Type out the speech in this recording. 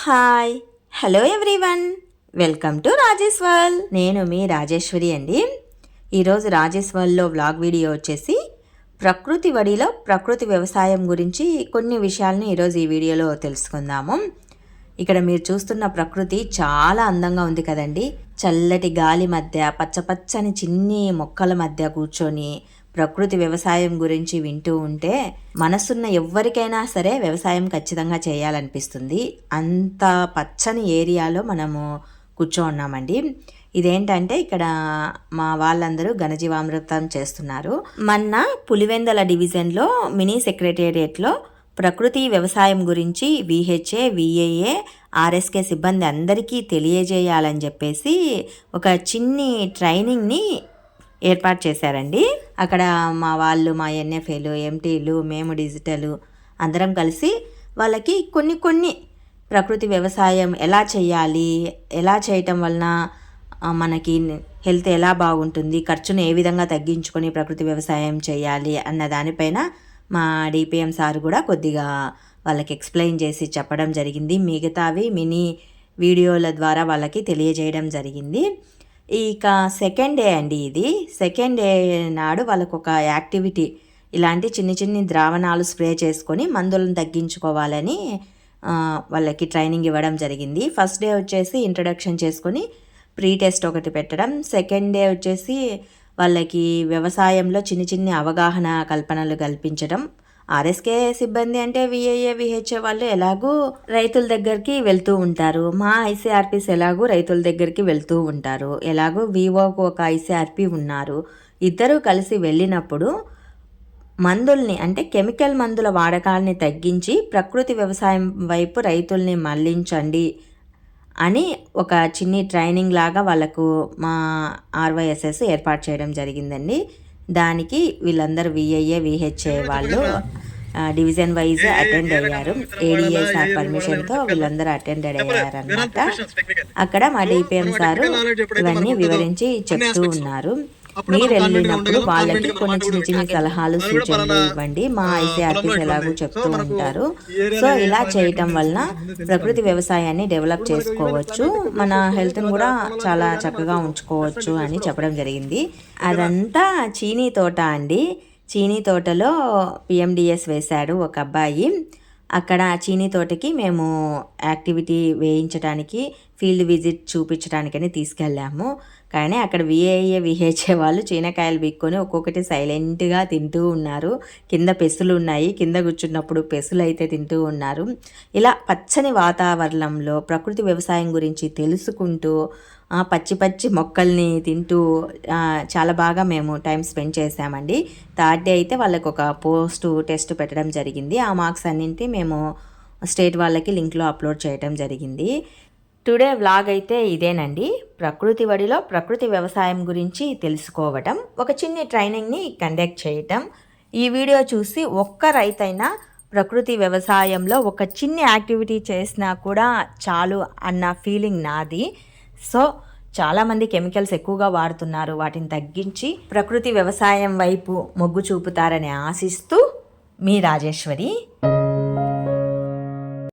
Hi hello everyone, welcome to Rajesh world. నేను మీ రాజేశ్వరి అండి. ఈరోజు రాజేష్ వరల్డ్లో వ్లాగ్ వీడియో వచ్చేసి ప్రకృతి వడిలో ప్రకృతి వ్యవసాయం గురించి కొన్ని విషయాలను ఈరోజు ఈ వీడియోలో తెలుసుకుందాము. ఇక్కడ మీరు చూస్తున్న ప్రకృతి చాలా అందంగా ఉంది కదండి. చల్లటి గాలి మధ్య పచ్చపచ్చని చిన్ని మొక్కల మధ్య కూర్చొని ప్రకృతి వ్యవసాయం గురించి వింటూ ఉంటే మనసున్న ఎవ్వరికైనా సరే వ్యవసాయం ఖచ్చితంగా చేయాలనిపిస్తుంది. అంత పచ్చని ఏరియాలో మనము కూర్చోన్నామండి. ఇదేంటంటే ఇక్కడ మా వాళ్ళందరూ ఘనజీవామృతం చేస్తున్నారు. మొన్న పులివెందల డివిజన్లో మినీ సెక్రటేరియట్లో ప్రకృతి వ్యవసాయం గురించి విహెచ్ఏ, విఏఏ, ఆర్ఎస్కే సిబ్బంది అందరికీ తెలియజేయాలని చెప్పేసి ఒక చిన్ని ట్రైనింగ్ని ఏర్పాటు చేశారండి. అక్కడ మా వాళ్ళు, మా ఎన్ఎఫ్ఏలు, ఎంటీలు, మేము డిజిటలు అందరం కలిసి వాళ్ళకి కొన్ని ప్రకృతి వ్యవసాయం ఎలా చేయాలి, ఎలా చేయటం వలన మనకి హెల్త్ ఎలా బాగుంటుంది, ఖర్చును ఏ విధంగా తగ్గించుకొని ప్రకృతి వ్యవసాయం చేయాలి అన్న దానిపైన మా డిపిఎం సార్ కూడా కొద్దిగా వాళ్ళకి ఎక్స్ప్లెయిన్ చేసి చెప్పడం జరిగింది. మిగతావి మినీ వీడియోల ద్వారా వాళ్ళకి తెలియజేయడం జరిగింది. ఇక సెకండ్ డే అండి, ఇది సెకండ్ డే నాడు వాళ్ళకు ఒక యాక్టివిటీ, ఇలాంటి చిన్ని ద్రావణాలు స్ప్రే చేసుకొని మందులను తగ్గించుకోవాలని వాళ్ళకి ట్రైనింగ్ ఇవ్వడం జరిగింది. ఫస్ట్ డే వచ్చేసి ఇంట్రడక్షన్ చేసుకొని ప్రీ టెస్ట్ ఒకటి పెట్టడం, సెకండ్ డే వచ్చేసి వాళ్ళకి వ్యవసాయంలో చిన్ని అవగాహన కల్పనలు కల్పించడం. ఆర్ఎస్కే సిబ్బంది అంటే విఏఏ, విహెచ్ఏ వాళ్ళు ఎలాగూ రైతుల దగ్గరికి వెళ్తూ ఉంటారు. మా ఐసీఆర్పీస్ ఎలాగూ రైతుల దగ్గరికి వెళ్తూ ఉంటారు. ఎలాగూ వివోకు ఒక ఐసీఆర్పీ ఉన్నారు. ఇద్దరు కలిసి వెళ్ళినప్పుడు మందుల్ని అంటే కెమికల్ మందుల వాడకాలని తగ్గించి ప్రకృతి వ్యవసాయం వైపు రైతుల్ని మళ్లించండి అని ఒక చిన్ని ట్రైనింగ్ లాగా వాళ్ళకు మా ఆర్వైఎస్ఎస్ ఏర్పాటు చేయడం జరిగిందండి. దానికి వీళ్ళందరూ విఐఏ, విహెచ్ఏ వాళ్ళు డివిజన్ వైజ్ అటెండ్ అయ్యారు. ఏడీఏ సార్ పర్మిషన్తో వీళ్ళందరూ అటెండ్ అయ్యారన్నమాట. అక్కడ మా డిపిఎం సారు ఇవన్నీ వివరించి చెప్తూ ఉన్నారు. మీరు వెళ్ళినప్పుడు వాళ్ళకి కొన్ని చిన్న సలహాలు, సూచనలు ఇవ్వండి. మా ఐసీఆర్పీస్ ఎలాగూ చెప్తూ ఉంటారు. సో ఇలా చేయటం వలన ప్రకృతి వ్యవసాయాన్ని డెవలప్ చేసుకోవచ్చు, మన హెల్త్ని కూడా చాలా చక్కగా ఉంచుకోవచ్చు అని చెప్పడం జరిగింది. అదంతా చీనీ తోట అండి. చీనీ తోటలో పిఎండిఎస్ వేశాడు ఒక అబ్బాయి. అక్కడ చీనీ తోటకి మేము యాక్టివిటీ వేయించడానికి, ఫీల్డ్ విజిట్ చూపించడానికని తీసుకెళ్ళాము. కానీ అక్కడ విఏఏ, విహెచ్ఏ వాళ్ళు చీనకాయలు బిక్కొని ఒక్కొక్కటి సైలెంట్గా తింటూ ఉన్నారు. కింద పెసులు ఉన్నాయి, కింద కూర్చున్నప్పుడు పెసులు అయితే తింటూ ఉన్నారు. ఇలా పచ్చని వాతావరణంలో ప్రకృతి వ్యవసాయం గురించి తెలుసుకుంటూ పచ్చి మొక్కల్ని తింటూ చాలా బాగా మేము టైం స్పెండ్ చేసామండి. థర్డ్ డే అయితే వాళ్ళకి ఒక టెస్ట్ పెట్టడం జరిగింది. ఆ మార్క్స్ అన్నింటి మేము స్టేట్ వాళ్ళకి లింక్లో అప్లోడ్ చేయడం జరిగింది. టుడే వ్లాగ్ అయితే ఇదేనండి. ప్రకృతి వడిలో ప్రకృతి వ్యవసాయం గురించి తెలుసుకోవటం, ఒక చిన్ని ట్రైనింగ్ని కండక్ట్ చేయటం. ఈ వీడియో చూసి ఒక్క రైతైనా ప్రకృతి వ్యవసాయంలో ఒక చిన్ని యాక్టివిటీ చేసినా కూడా చాలు అన్న ఫీలింగ్ నాది. సో చాలామంది కెమికల్స్ ఎక్కువగా వాడుతున్నారు. వాటిని తగ్గించి ప్రకృతి వ్యవసాయం వైపు మొగ్గు చూపుతారని ఆశిస్తూ మీ రాజేశ్వరి.